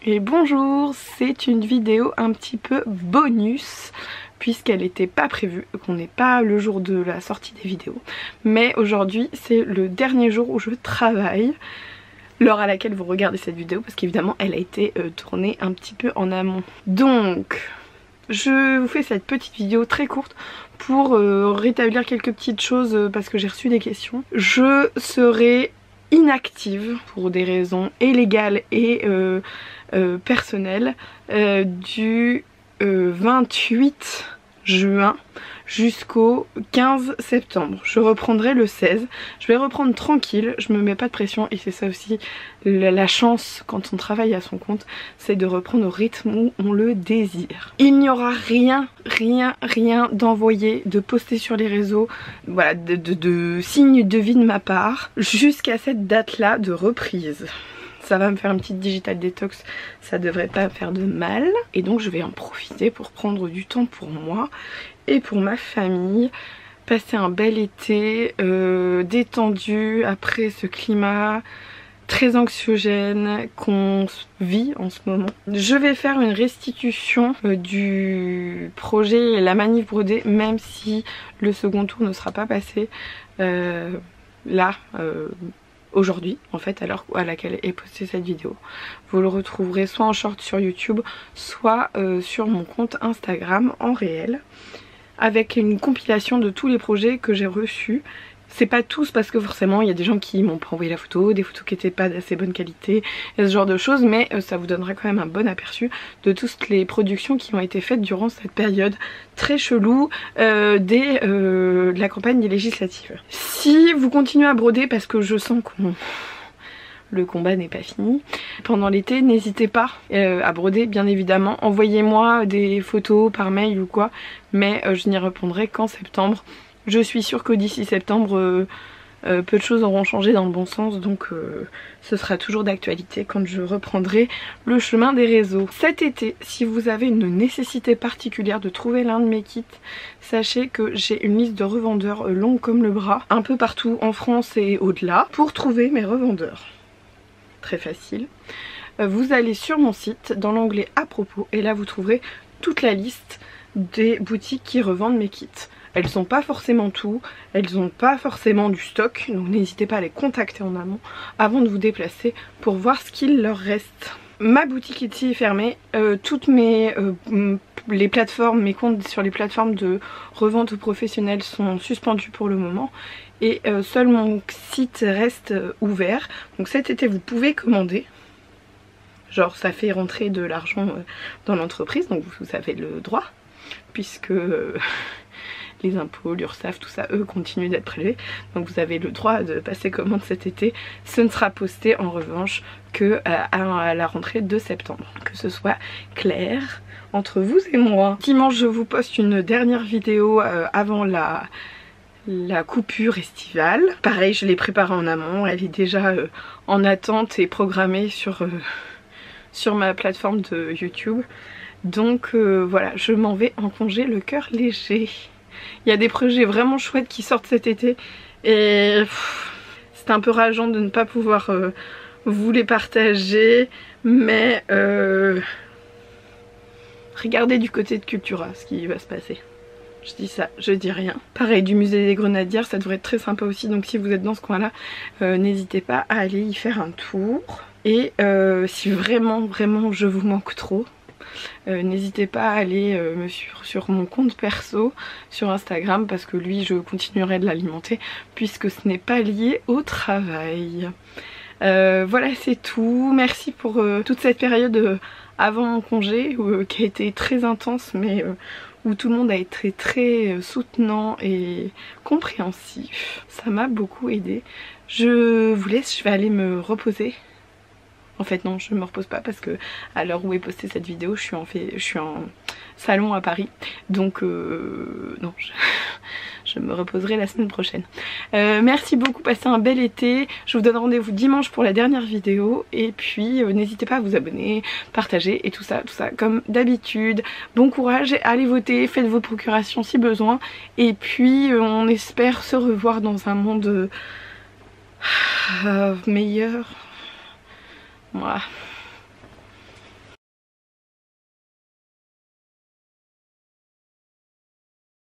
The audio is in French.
Et bonjour, c'est une vidéo un petit peu bonus puisqu'elle n'était pas prévue, qu'on n'est pas le jour de la sortie des vidéos. Mais aujourd'hui c'est le dernier jour où je travaille, l'heure à laquelle vous regardez cette vidéo, parce qu'évidemment elle a été tournée un petit peu en amont. Donc je vous fais cette petite vidéo très courte pour rétablir quelques petites choses parce que j'ai reçu des questions. Je serai inactive pour des raisons et légales et personnelles du 28 juin jusqu'au 15 septembre. Je reprendrai le 16. Je vais reprendre tranquille, je me mets pas de pression et c'est ça aussi la chance quand on travaille à son compte, c'est de reprendre au rythme où on le désire. Il n'y aura rien d'envoyé, de poster sur les réseaux, voilà, de signes de vie de ma part jusqu'à cette date là de reprise. Ça va me faire une petite digital détox, ça devrait pas faire de mal. Et donc je vais en profiter pour prendre du temps pour moi et pour ma famille. Passer un bel été détendu après ce climat très anxiogène qu'on vit en ce moment. Je vais faire une restitution du projet La Manif Brodée, même si le second tour ne sera pas passé aujourd'hui, en fait, à l'heure à laquelle est postée cette vidéo. Vous le retrouverez soit en short sur YouTube, soit sur mon compte Instagram en réel, avec une compilation de tous les projets que j'ai reçus. C'est pas tous parce que forcément il y a des gens qui m'ont pas envoyé la photo, des photos qui étaient pas d'assez bonne qualité et ce genre de choses, mais ça vous donnera quand même un bon aperçu de toutes les productions qui ont été faites durant cette période très chelou de la campagne législative. Si vous continuez à broder parce que je sens que le combat n'est pas fini pendant l'été, n'hésitez pas à broder bien évidemment. Envoyez-moi des photos par mail ou quoi, mais je n'y répondrai qu'en septembre. Je suis sûre que d'ici septembre, peu de choses auront changé dans le bon sens, donc ce sera toujours d'actualité quand je reprendrai le chemin des réseaux. Cet été, si vous avez une nécessité particulière de trouver l'un de mes kits, sachez que j'ai une liste de revendeurs longue comme le bras, un peu partout en France et au-delà, pour trouver mes revendeurs. Très facile. Vous allez sur mon site, dans l'onglet à propos, et là vous trouverez toute la liste des boutiques qui revendent mes kits. Elles sont pas forcément tout, elles ont pas forcément du stock, donc n'hésitez pas à les contacter en amont avant de vous déplacer pour voir ce qu'il leur reste. Ma boutique Etsy est fermée, toutes les plateformes, mes comptes sur les plateformes de revente professionnelle sont suspendus pour le moment et seul mon site reste ouvert. Donc cet été vous pouvez commander. Genre ça fait rentrer de l'argent dans l'entreprise, donc vous avez le droit, puisque les impôts, l'URSSAF, tout ça, eux, continuent d'être prélevés. Donc vous avez le droit de passer commande cet été. Ce ne sera posté en revanche que à la rentrée de septembre. Que ce soit clair entre vous et moi. Dimanche, je vous poste une dernière vidéo avant la coupure estivale. Pareil, je l'ai préparée en amont. Elle est déjà en attente et programmée sur ma plateforme de YouTube. Donc voilà, je m'en vais en congé le cœur léger. Il y a des projets vraiment chouettes qui sortent cet été et c'est un peu rageant de ne pas pouvoir vous les partager, mais regardez du côté de Cultura ce qui va se passer. Je dis ça, je dis rien. Pareil, du musée des Grenadières, ça devrait être très sympa aussi, donc si vous êtes dans ce coin là, n'hésitez pas à aller y faire un tour. Et si vraiment je vous manque trop, n'hésitez pas à aller me suivre sur mon compte perso sur Instagram, parce que lui je continuerai de l'alimenter puisque ce n'est pas lié au travail. Voilà, c'est tout. Merci pour toute cette période avant mon congé qui a été très intense, mais où tout le monde a été très soutenant et compréhensif. Ça m'a beaucoup aidé. Je vous laisse, je vais aller me reposer. En fait non, je ne me repose pas parce que à l'heure où est postée cette vidéo, je suis en salon à Paris. Donc non, je me reposerai la semaine prochaine. Merci beaucoup, passez un bel été. Je vous donne rendez-vous dimanche pour la dernière vidéo. Et puis n'hésitez pas à vous abonner, partager et tout ça comme d'habitude. Bon courage, allez voter, faites vos procurations si besoin. Et puis on espère se revoir dans un monde meilleur. Voilà.